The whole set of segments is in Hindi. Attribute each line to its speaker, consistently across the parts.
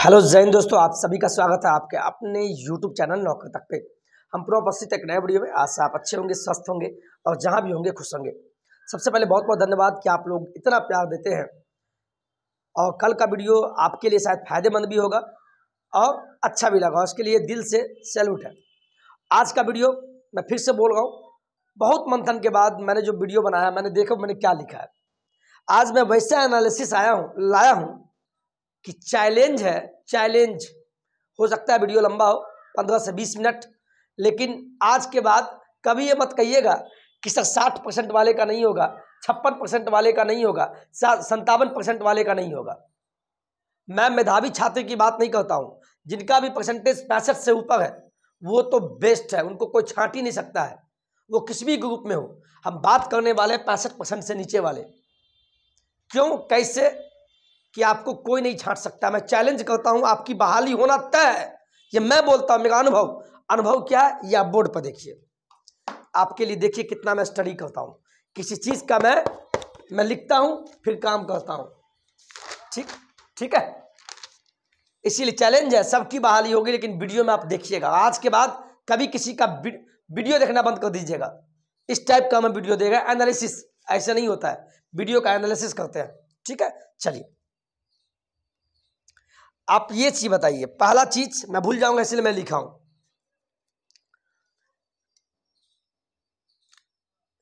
Speaker 1: हेलो जय हिंद दोस्तों, आप सभी का स्वागत है आपके अपने YouTube चैनल नौकरी तक पे। हम पुनः उपस्थित एक नए वीडियो में। आज से आप अच्छे होंगे, स्वस्थ होंगे और जहां भी होंगे खुश होंगे। सबसे पहले बहुत बहुत धन्यवाद कि आप लोग इतना प्यार देते हैं और कल का वीडियो आपके लिए शायद फायदेमंद भी होगा और अच्छा भी लगा, उसके लिए दिल से सैल्यूट है। आज का वीडियो मैं फिर से बोल रहा हूँ, बहुत मंथन के बाद मैंने जो वीडियो बनाया, मैंने देखा मैंने क्या लिखा है। आज मैं वैसा एनालिसिस लाया हूँ कि चैलेंज है। चैलेंज हो सकता है वीडियो लंबा हो, 15 से 20 मिनट, लेकिन आज के बाद कभी ये मत कहिएगा कि सर 60% वाले का नहीं होगा, 56% वाले का नहीं होगा, 57% वाले का नहीं होगा। मैं मेधावी छात्र की बात नहीं करता हूँ, जिनका भी परसेंटेज 65 से ऊपर है वो तो बेस्ट है, उनको कोई छांट ही नहीं सकता है, वो किसी भी ग्रुप में हो। हम बात करने वाले 65% से नीचे वाले। क्यों, कैसे कि आपको कोई नहीं छांट सकता। मैं चैलेंज करता हूं, आपकी बहाली होना तय है। ये मैं बोलता हूं, मेरा अनुभव क्या है ये आप बोर्ड पर देखिए। आपके लिए देखिए कितना मैं स्टडी करता हूं, किसी चीज का मैं लिखता हूं फिर काम करता हूं। ठीक है, इसीलिए चैलेंज है, सबकी बहाली होगी, लेकिन वीडियो में आप देखिएगा। आज के बाद कभी किसी का वीडियो देखना बंद कर दीजिएगा। इस टाइप का मैं वीडियो देगा, एनालिसिस ऐसे नहीं होता है, वीडियो का एनालिसिस करते हैं। ठीक है, चलिए आप ये चीज बताइए। पहला चीज मैं भूल जाऊंगा इसलिए मैं लिखा हूं,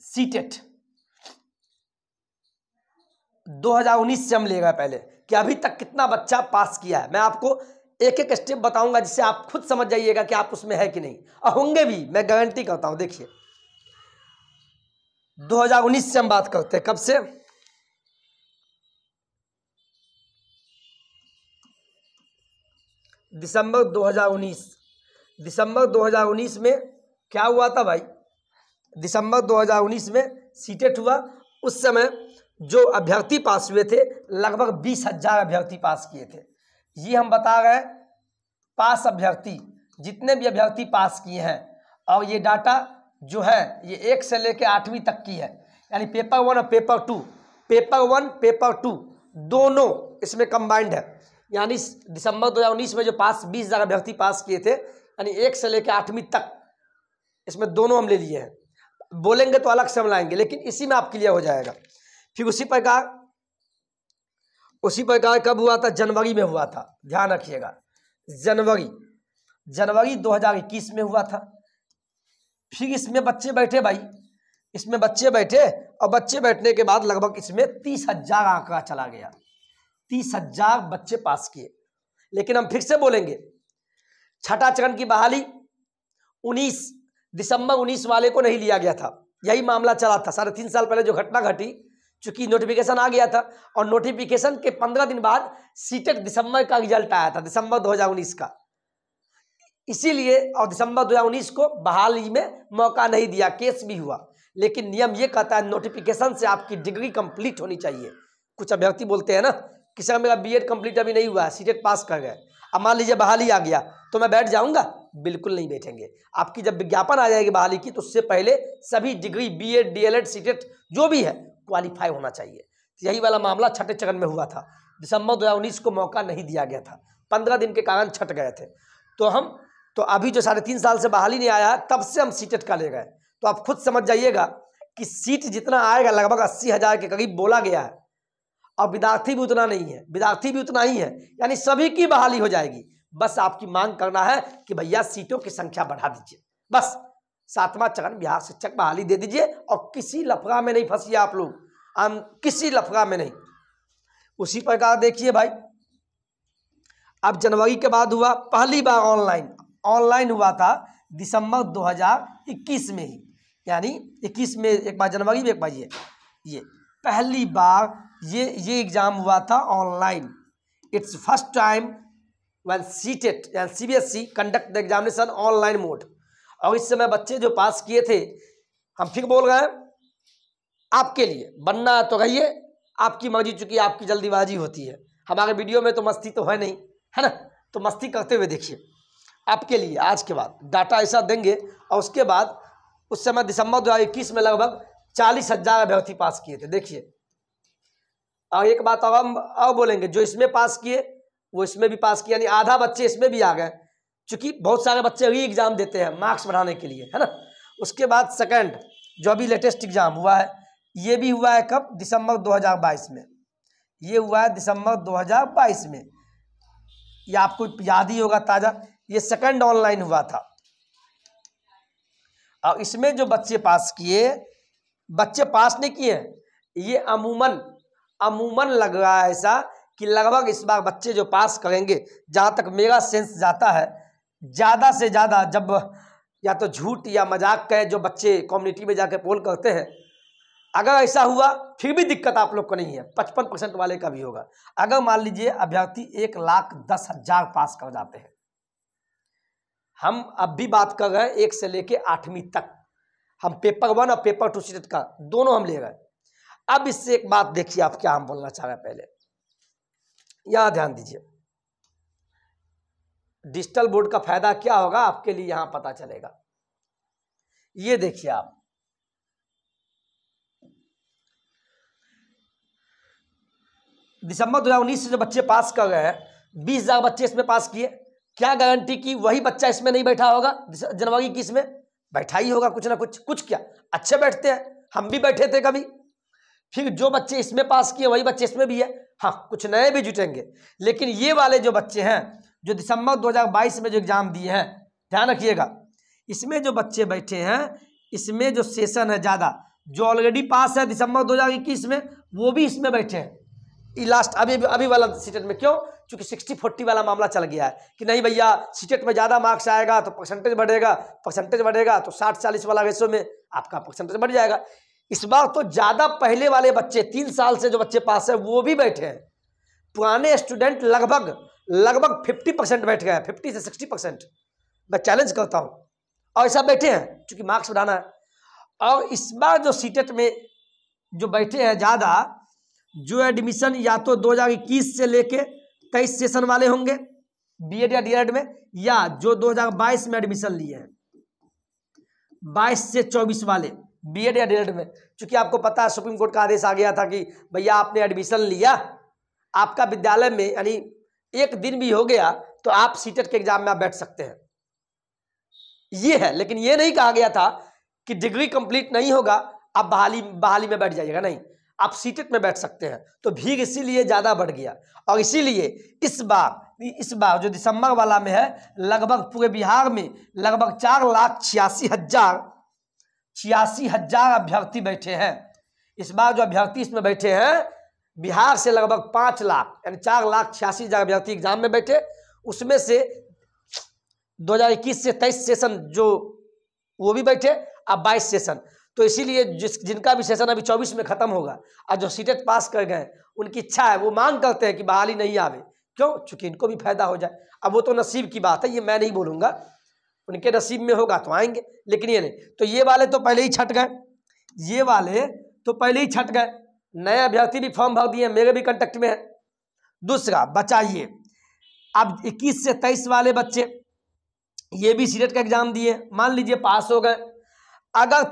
Speaker 1: सीटेट 2019 से हम लेगा पहले कि अभी तक कितना बच्चा पास किया है। मैं आपको एक एक स्टेप बताऊंगा जिससे आप खुद समझ जाइएगा कि आप उसमें है कि नहीं, और होंगे भी, मैं गारंटी करता हूं। देखिए 2019 से हम बात करते हैं, कब से? दिसंबर 2019 में क्या हुआ था भाई? दिसंबर 2019 में सीटेट हुआ। उस समय जो अभ्यर्थी पास हुए थे लगभग 20,000 अभ्यर्थी पास किए थे। ये हम बता रहे हैं पास अभ्यर्थी, जितने भी अभ्यर्थी पास किए हैं। और ये डाटा जो है ये 1 से लेकर 8वीं तक की है, यानी पेपर 1 और पेपर 2, पेपर 1 पेपर 2 दोनों इसमें कंबाइंड है। यानी दिसंबर 2019 में जो 20,000 अभ्यर्थी पास किए थे, यानी 1 से लेकर 8वीं तक, इसमें दोनों हम ले लिए हैं। बोलेंगे तो अलग से हम लाएंगे, लेकिन इसी में आप क्लियर हो जाएगा। फिर उसी प्रकार कब हुआ था? जनवरी में हुआ था, ध्यान रखिएगा। जनवरी 2021 में हुआ था। फिर इसमें बच्चे बैठे भाई, इसमें बच्चे बैठे और बच्चे बैठने के बाद लगभग इसमें 30,000 आंकड़ा चला गया। 30,000 बच्चे पास किए। लेकिन हम फिर से बोलेंगे, छठा चरण की बहाली 19 दिसंबर 19 वाले को नहीं लिया गया था। यही मामला चला था 3.5 साल पहले जो घटना घटी, चूंकि नोटिफिकेशन आ गया था और नोटिफिकेशन के 15 दिन बाद सीटेट दिसंबर का रिजल्ट आया था, दिसंबर 2019 का। इसीलिए और दिसंबर 2019 को बहाली में मौका नहीं दिया, केस भी हुआ। लेकिन नियम ये कहता है नोटिफिकेशन से आपकी डिग्री कंप्लीट होनी चाहिए। कुछ अभ्यर्थी बोलते हैं ना कि सर मेरा बीएड कंप्लीट अभी नहीं हुआ है, सीटेट पास कर गए, अब मान लीजिए बहाली आ गया तो मैं बैठ जाऊंगा? बिल्कुल नहीं बैठेंगे। आपकी जब विज्ञापन आ जाएगी बहाली की, तो उससे पहले सभी डिग्री बीएड डीएलएड सीटेट जो भी है क्वालिफाई होना चाहिए। यही वाला मामला छठे चरण में हुआ था। दिसंबर 2019 को मौका नहीं दिया गया था, 15 दिन के कारण छट गए थे। तो अभी जो 3.5 साल से बहाली नहीं आया, तब से हम सीटेट का ले गए। तो आप खुद समझ जाइएगा कि सीट जितना आएगा लगभग 80,000 के करीब बोला गया है, और विद्यार्थी भी उतना नहीं है, विद्यार्थी भी उतना ही है, यानी सभी की बहाली हो जाएगी। बस आपकी मांग करना है कि भैया सीटों की संख्या बढ़ा दीजिए। बस 7वां चरण बिहार शिक्षक बहाली दे दीजिए, और किसी लफड़ा में नहीं फंसिए आप लोग, किसी लफड़ा में नहीं। उसी प्रकार देखिए भाई, अब जनवरी के बाद हुआ पहली बार ऑनलाइन हुआ था दिसंबर 2021 में ही, यानी 21 में एक बार, जनवरी में एक बार, ये पहली बार ये एग्जाम हुआ था online. It's first time when CTET and CBSE conduct the examination online mode. और इस समय बच्चे जो पास किए थे, हम फिर बोल रहे हैं आपके लिए बनना है तो रहिए, आपकी मर्जी, चूंकि आपकी जल्दीबाजी होती है। हमारे वीडियो में तो मस्ती तो है नहीं, है ना, तो मस्ती करते हुए देखिए। आपके लिए आज के बाद डाटा ऐसा देंगे, और उसके बाद उस समय दिसंबर 2021 में लगभग 40,000 अभ्यर्थी पास किए थे। देखिए और एक बात और बोलेंगे, जो इसमें पास किए वो इसमें भी पास किए, यानी आधा बच्चे इसमें भी आ गए, क्योंकि बहुत सारे बच्चे री एग्जाम देते हैं मार्क्स बढ़ाने के लिए, है ना। उसके बाद सेकंड जो अभी लेटेस्ट एग्जाम हुआ है, ये भी हुआ है कब, दिसंबर 2022 में, ये हुआ है दिसंबर 2022 में, ये आपको याद ही होगा ताज़ा, ये सेकंड ऑनलाइन हुआ था। और इसमें जो बच्चे पास किए, बच्चे पास नहीं किए, ये अमूमन लग रहा है ऐसा कि लगभग इस बार बच्चे जो पास करेंगे, जहाँ तक मेरा सेंस जाता है, ज़्यादा से ज़्यादा, जब या तो झूठ या मजाक के जो बच्चे कम्युनिटी में जाके पोल करते हैं, अगर ऐसा हुआ फिर भी दिक्कत आप लोग को नहीं है, 55% वाले का भी होगा। अगर मान लीजिए अभ्यर्थी 1,10,000 पास कर जाते हैं, हम अब भी बात कर रहे हैं 1 से लेके 8वीं तक, हम पेपर 1 और पेपर 2 सीटेट का दोनों हम ले रहे हैं। अब इससे एक बात देखिए आप क्या हम बोलना चाह रहे हैं, पहले यहां ध्यान दीजिए, डिजिटल बोर्ड का फायदा क्या होगा आपके लिए यहां पता चलेगा। ये देखिए आप, दिसंबर 2019 से जो बच्चे पास कर रहे हैं, 20,000 बच्चे इसमें पास किए, क्या गारंटी कि वही बच्चा इसमें नहीं बैठा होगा जनवरी की इसमें, बैठा ही होगा कुछ ना कुछ क्या अच्छे बैठते हैं, हम भी बैठे थे कभी। फिर जो बच्चे इसमें पास किए वही बच्चे इसमें भी है, हाँ कुछ नए भी जुटेंगे, लेकिन ये वाले जो बच्चे हैं जो दिसंबर 2022 में जो एग्जाम दिए हैं, ध्यान रखिएगा, इसमें जो बच्चे बैठे हैं, इसमें जो सेशन है ज़्यादा, जो ऑलरेडी पास है दिसंबर 2021 में, वो भी इसमें बैठे हैं। लास्ट अभी वाला सीटेट में, क्यों, क्योंकि 60-40 वाला मामला चल गया है कि नहीं भैया सीटेट में ज़्यादा मार्क्स आएगा तो परसेंटेज बढ़ेगा तो 60-40 वाला रेशो में आपका परसेंटेज बढ़ जाएगा। इस बार तो ज़्यादा पहले वाले बच्चे 3 साल से जो बच्चे पास है वो भी बैठे हैं, पुराने स्टूडेंट लगभग 50% बैठ गए हैं, 50 से 60%, मैं चैलेंज करता हूँ, और ऐसा बैठे हैं क्योंकि मार्क्स बढ़ाना है। और इस बार जो सीटेट में जो बैठे हैं ज़्यादा, जो एडमिशन या तो 2021 से लेके 23 सेशन वाले होंगे बीएड या डीएड में, या जो 2022 में एडमिशन लिए हैं 22 से 24 वाले बीएड या डीएड में, क्योंकि आपको पता है सुप्रीम कोर्ट का आदेश आ गया था कि भैया आपने एडमिशन लिया, आपका विद्यालय में यानी एक दिन भी हो गया तो आप सीटेट के एग्जाम में आप बैठ सकते हैं, ये है। लेकिन ये नहीं कहा गया था कि डिग्री कंप्लीट नहीं होगा आप बहाली में बैठ जाइएगा, नहीं, आप सीटेट में बैठ सकते हैं। तो भीड़ इसीलिए ज़्यादा बढ़ गया, और इसीलिए इस बार जो दिसंबर वाला में है, लगभग पूरे बिहार में लगभग 4,86,000 अभ्यर्थी बैठे हैं। इस बार जो अभ्यर्थी इसमें बैठे हैं, बिहार से लगभग 5 लाख यानी 4,86,000 अभ्यर्थी एग्जाम में बैठे, उसमें से 2021 से 23 सेशन जो वो भी बैठे, अब 22 सेशन, तो इसीलिए जिनका भी सेशन अभी 24 में खत्म होगा, और जो सीटेट पास कर गए उनकी इच्छा है, वो मांग करते हैं कि बहाली नहीं आवे, क्यों, चूंकि इनको भी फायदा हो जाए। अब वो तो नसीब की बात है, ये मैं नहीं बोलूँगा, उनके नसीब में होगा तो आएंगे, लेकिन ये नहीं। तो ये वाले तो पहले ही छट गए, नए अभ्यर्थी भी फॉर्म भर दिए, मेरे भी कंटेक्ट में है। दूसरा बचाइए, अब 21 से 23 वाले बच्चे ये भी सीटेट का एग्जाम दिए, मान लीजिए पास हो गए, अगर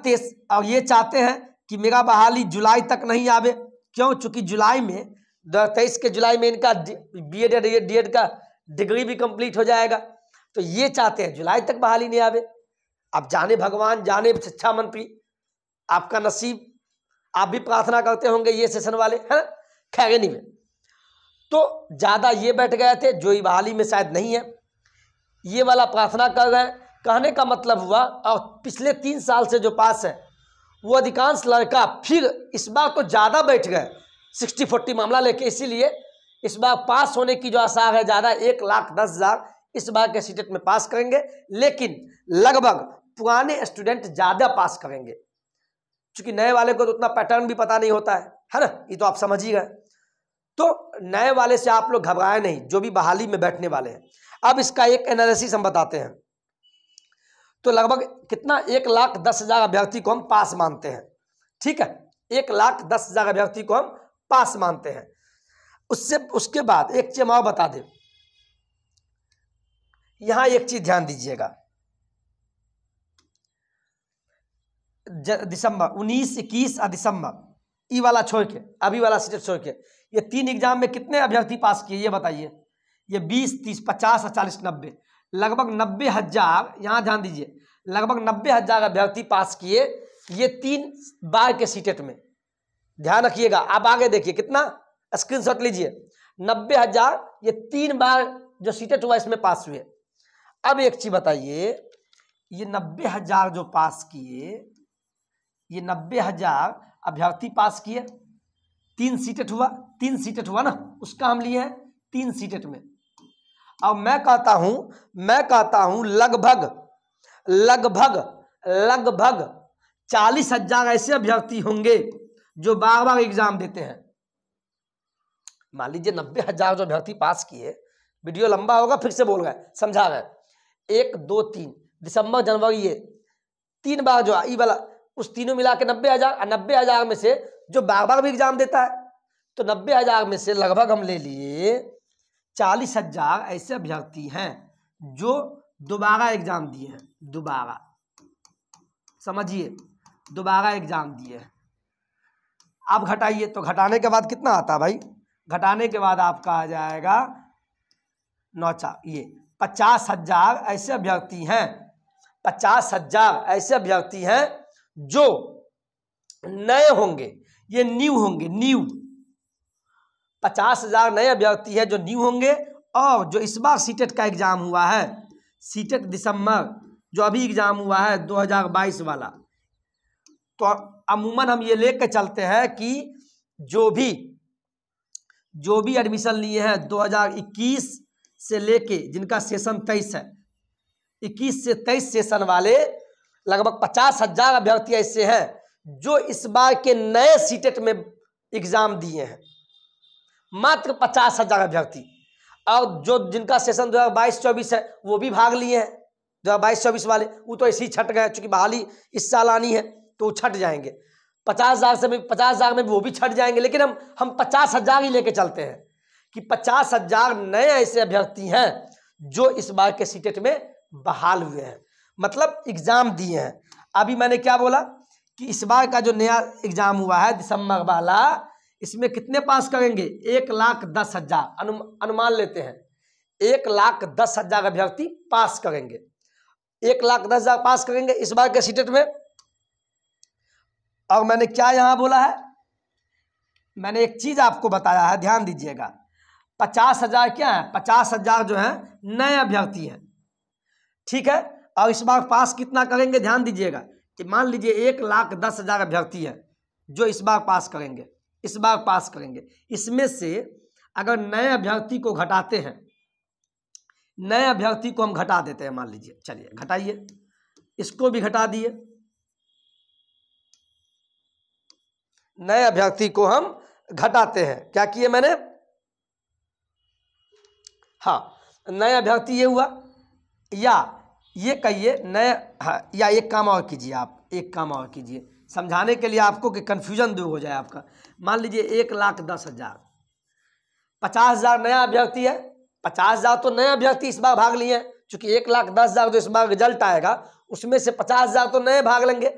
Speaker 1: और ये चाहते हैं कि मेरा बहाली जुलाई तक नहीं आवे, क्यों, चूंकि जुलाई में 23 के जुलाई में इनका बीएड या डीएड का डिग्री भी कंप्लीट हो जाएगा, तो ये चाहते हैं जुलाई तक बहाली नहीं आवे। अब जाने भगवान, जाने शिक्षा मंत्री, आपका नसीब, आप भी प्रार्थना करते होंगे ये सेशन वाले, है ना, खैर नहीं में तो ज़्यादा ये बैठ गए थे जो बहाली में शायद नहीं है, ये वाला प्रार्थना कर रहे हैं। कहने का मतलब हुआ, और पिछले 3 साल से जो पास है वो अधिकांश लड़का फिर इस बार तो ज़्यादा बैठ गए 60-40 मामला लेके, इसीलिए इस बार पास होने की जो आसार है ज़्यादा, 1,10,000 इस बार के सीटेट में पास करेंगे, लेकिन लगभग पुराने स्टूडेंट ज़्यादा पास करेंगे, क्योंकि नए वाले को तो उतना पैटर्न भी पता नहीं होता है ना, ये तो आप समझ ही गए। तो नए वाले से आप लोग घबराए नहीं, जो भी बहाली में बैठने वाले हैं। अब इसका एक एनालिसिस हम बताते हैं। तो लगभग कितना, 1,10,000 अभ्यर्थी को हम पास मानते हैं, ठीक है, 1,10,000 अभ्यर्थी को हम पास मानते हैं। उसके बाद एक चीज और बता दें, यहां एक चीज ध्यान दीजिएगा, दिसंबर 19, 21 और दिसंबर, ई वाला छोड़ के, अभी वाला सीटेट छोड़ के, ये 3 एग्जाम में कितने अभ्यर्थी पास किए ये बताइए। ये 20, 30, 50 और 40, 90, लगभग 90,000, यहाँ ध्यान दीजिए, लगभग 90,000 अभ्यर्थी पास किए ये 3 बार के सीटेट में। ध्यान रखिएगा। आप आगे देखिए कितना, स्क्रीनशॉट लीजिए, 90,000 ये 3 बार जो सीटेट हुआ इसमें पास हुए। अब एक चीज बताइए, ये 90,000 जो पास किए, ये 90,000 अभ्यर्थी पास किए, 3 सीटेट हुआ, 3 सीटेट हुआ ना, उसका हम लिए हैं 3 सीटेट में। अब मैं कहता हूं लगभग 40,000 ऐसे अभ्यर्थी होंगे जो बार बार एग्जाम देते हैं। मान लीजिए 90,000 जो अभ्यर्थी पास किए, वीडियो लंबा होगा फिर से बोल गए, समझा गए, 1, 2, 3 दिसंबर जनवरी ये 3 बार जो ई वाला, उस तीनों मिला के 90,000, और 90,000 में से जो बार बार भी एग्जाम देता है, तो 90,000 में से लगभग हम ले लिए 40,000 ऐसे अभ्यर्थी हैं जो दोबारा एग्जाम दिए हैं। दोबारा समझिए, दोबारा एग्जाम दिए हैं। आप घटाइए, तो घटाने के बाद कितना आता है भाई? घटाने के बाद आपका आ जाएगा 9, ये 50,000 ऐसे अभ्यर्थी हैं, 50,000 ऐसे अभ्यर्थी हैं जो नए होंगे, ये न्यू होंगे, न्यू 50,000 नए अभ्यर्थी हैं जो न्यू होंगे। और जो इस बार सीटेट का एग्जाम हुआ है, सीटेट दिसंबर जो अभी एग्जाम हुआ है 2022 वाला, तो अमूमन हम ये लेके चलते हैं कि जो भी एडमिशन लिए हैं 2021 से लेके, जिनका सेशन 23 है, 21 से 23 सेशन वाले लगभग 50,000 अभ्यर्थी ऐसे हैं जो इस बार के नए सीटेट में एग्जाम दिए हैं, मात्र 50,000 अभ्यर्थी। और जो जिनका सेशन 2022-24 है वो भी भाग लिए हैं, 2022-24 वाले, वो तो ऐसे ही छट गए, चूंकि बहाली इस साल आनी है तो वो छट जाएंगे। 50,000 में वो भी छट जाएंगे, लेकिन हम 50,000 ही लेके चलते हैं कि 50,000 नए ऐसे अभ्यर्थी हैं जो इस बार के सीटेट में बहाल हुए हैं, मतलब एग्जाम दिए हैं। अभी मैंने क्या बोला कि इस बार का जो नया एग्जाम हुआ है दिसंबर वाला, इसमें कितने पास करेंगे? 1,10,000 अनुमान लेते हैं, 1,10,000 अभ्यर्थी पास करेंगे, 1,10,000 पास करेंगे इस बार के सीटेट में। और मैंने क्या यहां बोला है? मैंने एक चीज आपको बताया है, ध्यान दीजिएगा। 50,000 क्या है? 50,000 जो है नए अभ्यर्थी हैं, ठीक है। और इस बार पास कितना करेंगे? ध्यान दीजिएगा कि मान लीजिए 1,10,000 अभ्यर्थी है जो इस बार पास करेंगे, इस बार पास करेंगे। इसमें से अगर नए अभ्यर्थी को घटाते हैं, नए अभ्यर्थी को हम घटा देते हैं, मान लीजिए, चलिए घटाइए, इसको भी घटा दिए, नए अभ्यर्थी को हम घटाते हैं। क्या किए मैंने? हाँ, नए अभ्यर्थी ये हुआ, या ये कहिए नए, हाँ, या एक काम और कीजिए, आप एक काम और कीजिए समझाने के लिए आपको, कि कंफ्यूजन दूर हो जाए आपका। मान लीजिए 1,10,000, 50,000 नया अभ्यर्थी है, 50,000 तो नए अभ्यर्थी इस बार भाग लिए हैं, चूंकि 1,10,000 जो इस बार रिजल्ट आएगा उसमें से 50,000 तो नए भाग लेंगे।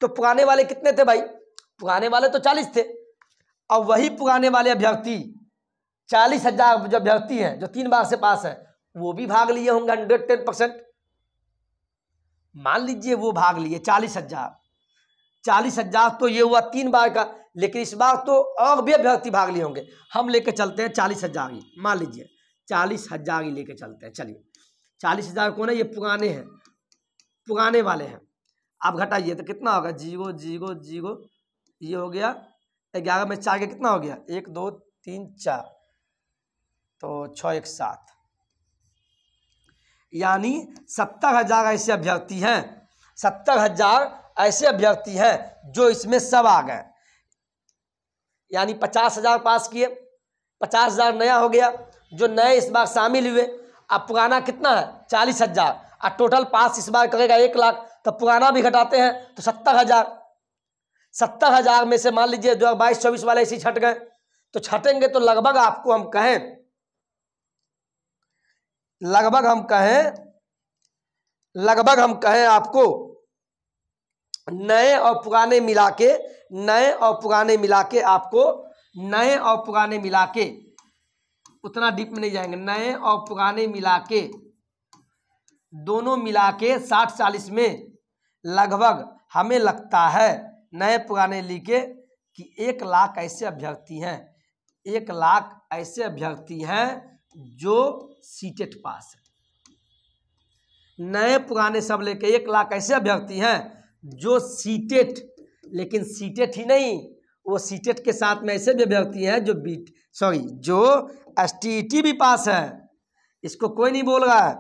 Speaker 1: तो पुराने वाले कितने थे भाई? पुराने वाले तो 40 थे, और वही पुराने वाले अभ्यर्थी 40,000 जो अभ्यर्थी हैं जो 3 बार से पास है, वो भी भाग लिए होंगे 110%। मान लीजिए वो भाग लिए 40,000, 40,000 तो ये हुआ 3 बार का, लेकिन इस बार तो और भी अभ्यर्थी भाग लिए होंगे। हम लेके चलते हैं 40,000 ही, मान लीजिए 40,000 ही लेके चलते हैं। चलिए 40,000 कौन है? ये पुराने हैं, पुराने वाले हैं। आप घटाइए तो कितना होगा? 0, 0, 0, ये हो गया 11 में 4 के कितना हो गया? 1, 2, 3, 4, तो 6, 1, 7, यानी 70,000 ऐसे अभ्यर्थी हैं, 70,000 ऐसे अभ्यर्थी हैं जो इसमें सब आ गए। यानी 50,000 पास किए, 50,000 नया हो गया, जो नए इस बार शामिल हुए। अब पुराना कितना है? 40,000, और टोटल पास इस बार करेगा 1,00,000, तो पुराना भी घटाते हैं तो 70,000। 70,000 में से मान लीजिए 2022-24 वाले इसी छट गए, तो छटेंगे तो लगभग आपको हम कहें, लगभग हम कहें आपको नए और पुराने मिला के आपको नए और पुराने मिला के, उतना डीप में नहीं जाएंगे, नए और पुराने मिला के, दोनों मिला के 60-40 में लगभग हमें लगता है, नए पुराने लिखे कि 1 लाख ऐसे अभ्यर्थी हैं, 1 लाख ऐसे अभ्यर्थी हैं जो सीटेट पास है। नए पुराने सब लेके 1 लाख ऐसे अभ्यर्थी हैं जो सीटेट, लेकिन सीटेट ही नहीं, वो सीटेट के साथ में ऐसे भी अभ्यर्थी हैं जो एसटीईटी भी पास है। इसको कोई नहीं बोल रहा है,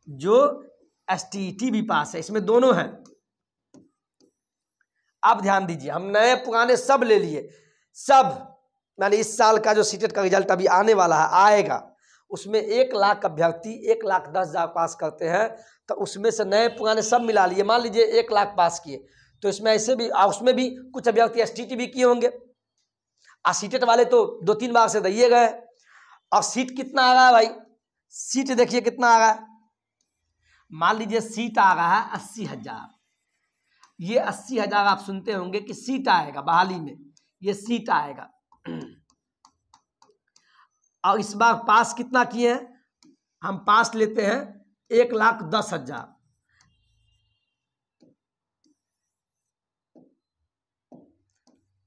Speaker 1: जो एसटीईटी भी पास है, इसमें दोनों हैं। आप ध्यान दीजिए, हम नए पुराने सब ले लिए, सब यानी इस साल का जो सीटेट का रिजल्ट अभी आने वाला है, आएगा, उसमें 1 लाख अभ्यर्थी 1,10,000 पास करते हैं, तो उसमें से नए पुराने सब मिला लिए, मान लीजिए 1 लाख पास किए, तो इसमें ऐसे भी, उसमें भी कुछ अभ्यर्थी एसटीटी भी किए होंगे, और सीटेट वाले तो 2-3 बार से दिए गए। और सीट कितना आ रहा है भाई, सीट देखिए कितना आ रहा है, मान लीजिए सीट आ रहा है 80,000, ये 80,000 आप सुनते होंगे कि सीट आएगा बहाली में, ये सीट आएगा। और इस बार पास कितना किए हैं, हम पास लेते हैं 1,10,000,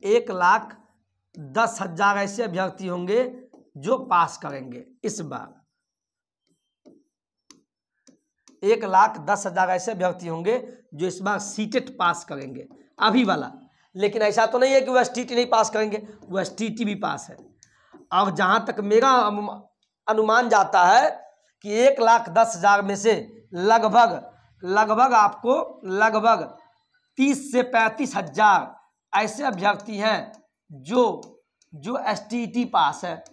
Speaker 1: 1,10,000 ऐसे अभ्यर्थी होंगे जो पास करेंगे इस बार, 1,10,000 ऐसे अभ्यर्थी होंगे जो इस बार सीटेट पास करेंगे, अभी वाला। लेकिन ऐसा तो नहीं है कि वो एसटीटी नहीं पास करेंगे, वो एसटीटी भी पास है। और जहाँ तक मेरा अनुमान जाता है कि 1,10,000 में से लगभग आपको लगभग 30 से 35,000 ऐसे अभ्यर्थी हैं जो एसटीटी पास है।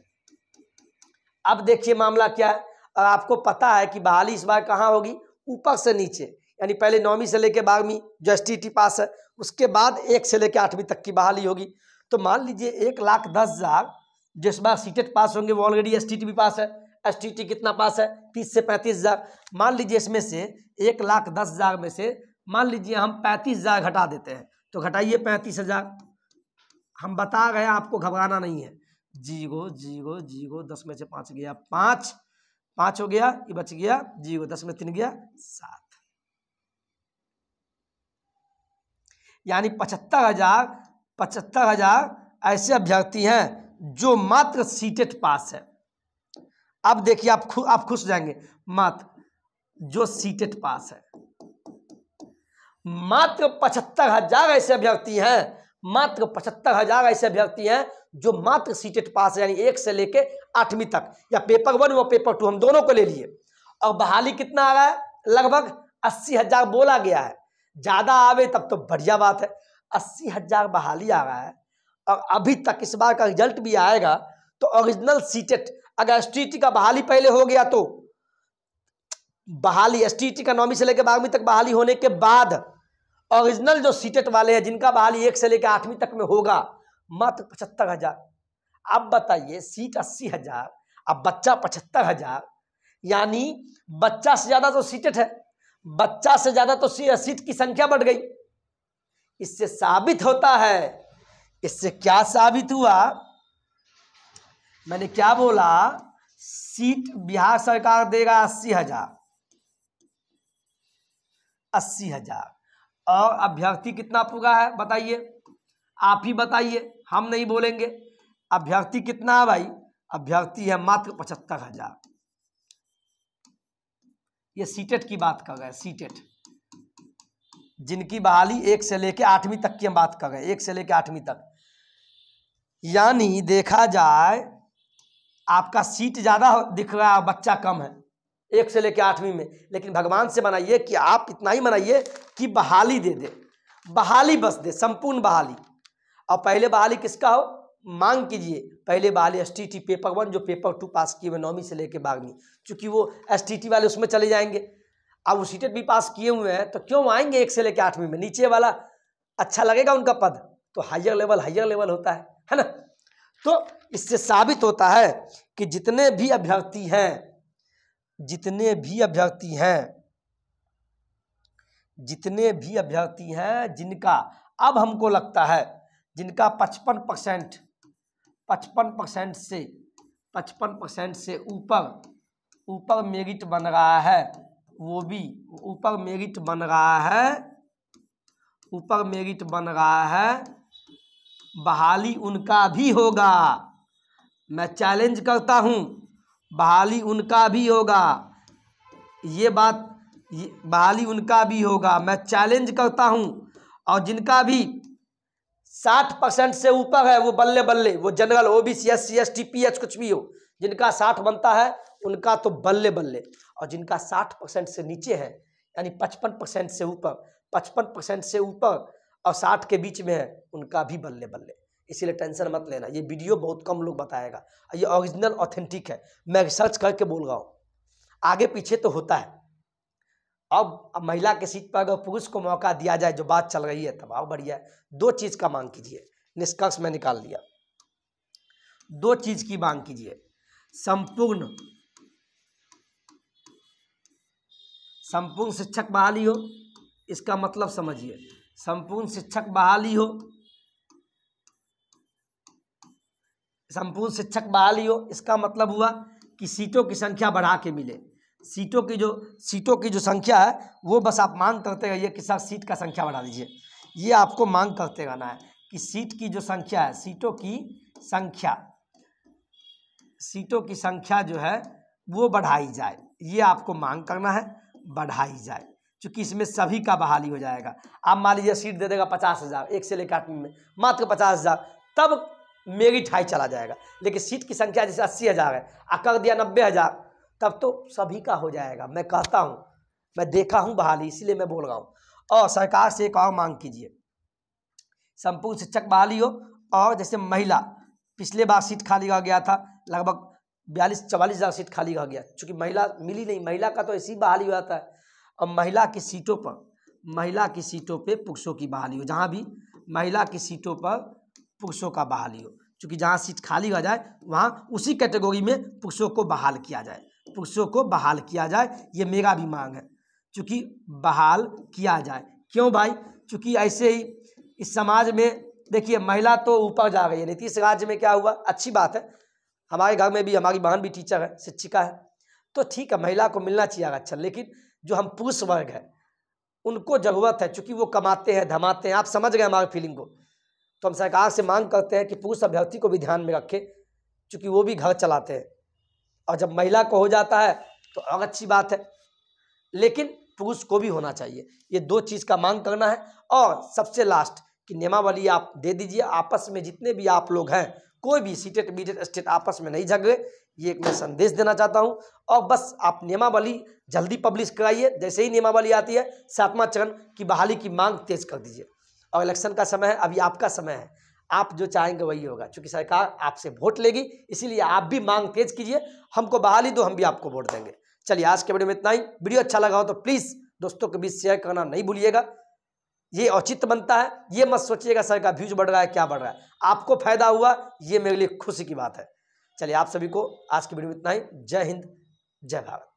Speaker 1: अब देखिए मामला क्या है, और आपको पता है कि बहाली इस बार कहाँ होगी, ऊपर से नीचे, यानी पहले 9वीं से लेकर 12वीं जो एसटीटी पास है, उसके बाद 1 से लेकर 8वीं तक की बहाली होगी। तो मान लीजिए 1,10,000 जिस बार सीटेट पास होंगे वो ऑलरेडी एसटीटी भी पास है। एसटीटी कितना पास है, 30 से 35,000। मान लीजिए इसमें से 1,10,000 में से मान लीजिए हम 35,000 घटा देते हैं, तो घटाइए 35,000। हम बता रहे हैं, आपको घबराना नहीं है। 0 0 0 10 में से 5 गया, 5 हो गया, ये बच गया 0, 10 में 3 गया 7, यानी 75,000 ऐसे अभ्यर्थी हैं जो मात्र सीटेट पास है। अब देखिए आप खुश हो जाएंगे, मात्र जो सीटेट पास है, मात्र 75,000 ऐसे अभ्यर्थी हैं, मात्र 75,000 ऐसे अभ्यर्थी हैं जो मात्र सीटेट पास है, यानी 1 से लेके 8वीं तक, या पेपर 1 व पेपर 2 हम दोनों को ले लिए। और बहाली कितना आ रहा है, लगभग 80,000 बोला गया है, ज्यादा आवे तब तो बढ़िया बात है। 80,000 बहाली आ रहा है, और अभी तक इस बार का रिजल्ट भी आएगा, तो ओरिजिनल सीटेट, अगर एसटीटी का बहाली पहले हो गया तो बहाली एसटीटी का 9वीं से लेकर 12वीं तक बहाली होने के बाद ओरिजिनल जो सीटेट वाले हैं जिनका बहाली 1 से लेकर 8वीं तक में होगा, मात्र 75,000। अब बताइए, सीट 80,000, अब बच्चा 75,000, यानी बच्चा से ज्यादा तो सीटेट है, बच्चा से ज्यादा तो सीट की संख्या बढ़ गई। इससे साबित होता है, इससे क्या साबित हुआ, मैंने क्या बोला, सीट बिहार सरकार देगा 80,000, और अभ्यर्थी कितना पूरा है बताइए, आप ही बताइए, हम नहीं बोलेंगे। अभ्यर्थी कितना है भाई, अभ्यर्थी है मात्र 75,000। ये सीटेट की बात कर रहे हैं, सीटेट जिनकी बहाली 1 से लेकर 8वीं तक की हम बात कर रहे हैं, 1 से लेकर 8वीं तक। यानी देखा जाए आपका सीट ज्यादा दिख रहा है, बच्चा कम है 1 से लेकर 8वीं में, लेकिन भगवान से मनाइए कि आप इतना ही मनाइए कि बहाली दे दे, बहाली बस दे, संपूर्ण बहाली। और पहले बहाली किसका हो, मांग कीजिए, पहले बहाली एसटीटी पेपर 1 जो पेपर 2 पास किए हुए 9वीं से लेकर 12वीं, चूंकि वो एसटीटी वाले उसमें चले जाएंगे। अब वो सीटेट भी पास किए हुए हैं तो क्यों आएंगे 1 से लेकर 8वीं में, नीचे वाला अच्छा लगेगा उनका पद, तो हायर लेवल होता है ना। तो इससे साबित होता है कि जितने भी अभ्यर्थी हैं जिनका अब हमको लगता है जिनका 55% से ऊपर मेरिट बन रहा है, वो भी ऊपर मेरिट बन रहा है, बहाली उनका भी होगा। मैं चैलेंज करता हूँ, बहाली उनका भी होगा। ये बहाली उनका भी होगा, मैं चैलेंज करता हूँ। और जिनका भी 60% से ऊपर है वो बल्ले बल्ले, वो general, OBC, SC ST PH कुछ भी हो, जिनका 60 बनता है उनका तो बल्ले बल्ले। और जिनका 60% से नीचे है, यानी 55% से ऊपर और 60 के बीच में है, उनका भी बल्ले बल्ले। इसीलिए टेंशन मत लेना, ये वीडियो बहुत कम लोग बताएगा, ये ओरिजिनल ऑथेंटिक है, मैं रिसर्च करके बोल रहा हूँ। आगे पीछे तो होता है। अब महिला के सीट पर अगर पुरुष को मौका दिया जाए, जो बात चल रही है, तब आओ बढ़िया है। 2 चीज़ का मांग कीजिए, निष्कर्ष में निकाल लिया। 2 चीज़ की मांग कीजिए, संपूर्ण शिक्षक बहाली हो, इसका मतलब समझिए, संपूर्ण शिक्षक बहाली हो, इसका मतलब हुआ कि सीटों की संख्या बढ़ा के मिले। सीटों की जो संख्या है वो बस आप मांग करते रहिए कि सर सीट का संख्या बढ़ा दीजिए, ये आपको मांग करते रहना है कि सीट की जो संख्या है, सीटों की संख्या जो है वो बढ़ाई जाए, ये आपको मांग करना है, बढ़ाई जाए, क्योंकि इसमें सभी का बहाली हो जाएगा। आप मान लीजिए सीट दे देगा 50,000, 1 से लेकर 8 में मात्र 50,000, तब मेरिट हाई चला जाएगा। लेकिन सीट की संख्या जैसे 80,000 है, कर दिया 90,000, तब तो सभी का हो जाएगा। मैं कहता हूँ, मैं देखा हूँ बहाली, इसीलिए मैं बोल रहा हूँ। और सरकार से एक और मांग कीजिए, संपूर्ण शिक्षक बहाली हो। और जैसे महिला, पिछले बार सीट खाली रह गया था, लगभग 42-44,000 सीट खाली रह गया, चूँकि महिला मिली नहीं। महिला का तो ऐसी बहाली हो जाता है। और महिला की सीटों पे पुरुषों की बहाली हो, जहाँ भी महिला की सीटों पर पुरुषों का बहाली हो, क्योंकि जहाँ सीट खाली रह जाए वहाँ उसी कैटेगरी में पुरुषों को बहाल किया जाए, ये मेरा भी मांग है, क्योंकि बहाल किया जाए। क्यों भाई? क्योंकि ऐसे ही इस समाज में देखिए, महिला तो ऊपर जा रही है। नीतीश राज्य में क्या हुआ, अच्छी बात है, हमारे घर में भी हमारी बहन भी टीचर है, शिक्षिका है, तो ठीक है, महिला को मिलना चाहिए अच्छा। लेकिन जो हम पुरुष वर्ग है उनको ज़रूरत है, क्योंकि वो कमाते हैं, धमाते हैं, आप समझ गए हमारी फीलिंग को। तो हम सरकार से मांग करते हैं कि पुरुष अभ्यर्थी को भी ध्यान में रखें, क्योंकि वो भी घर चलाते हैं। और जब महिला को हो जाता है तो और अच्छी बात है, लेकिन पुरुष को भी होना चाहिए। ये 2 चीज़ का मांग करना है। और सबसे लास्ट कि नियमावली आप दे दीजिए, आपस में जितने भी आप लोग हैं, कोई भी सीटेट बीटेट स्टेट आपस में नहीं झगड़े, ये एक मैं संदेश देना चाहता हूँ। और बस आप नियमावली जल्दी पब्लिश कराइए, जैसे ही नियमावली आती है 7वां चरण की बहाली की मांग तेज कर दीजिए। और इलेक्शन का समय है, अभी आपका समय है, आप जो चाहेंगे वही होगा, क्योंकि सरकार आपसे वोट लेगी, इसीलिए आप भी मांग तेज कीजिए, हमको बहाली दो, हम भी आपको वोट देंगे। चलिए, आज के वीडियो में इतना ही। वीडियो अच्छा लगा हो तो प्लीज़ दोस्तों के बीच शेयर करना नहीं भूलिएगा, ये औचित्य बनता है। ये मत सोचिएगा सर का व्यूज बढ़ रहा है, क्या बढ़ रहा है, आपको फायदा हुआ, ये मेरे लिए खुशी की बात है। चलिए, आप सभी को आज की वीडियो में इतना ही। जय हिंद, जय भारत।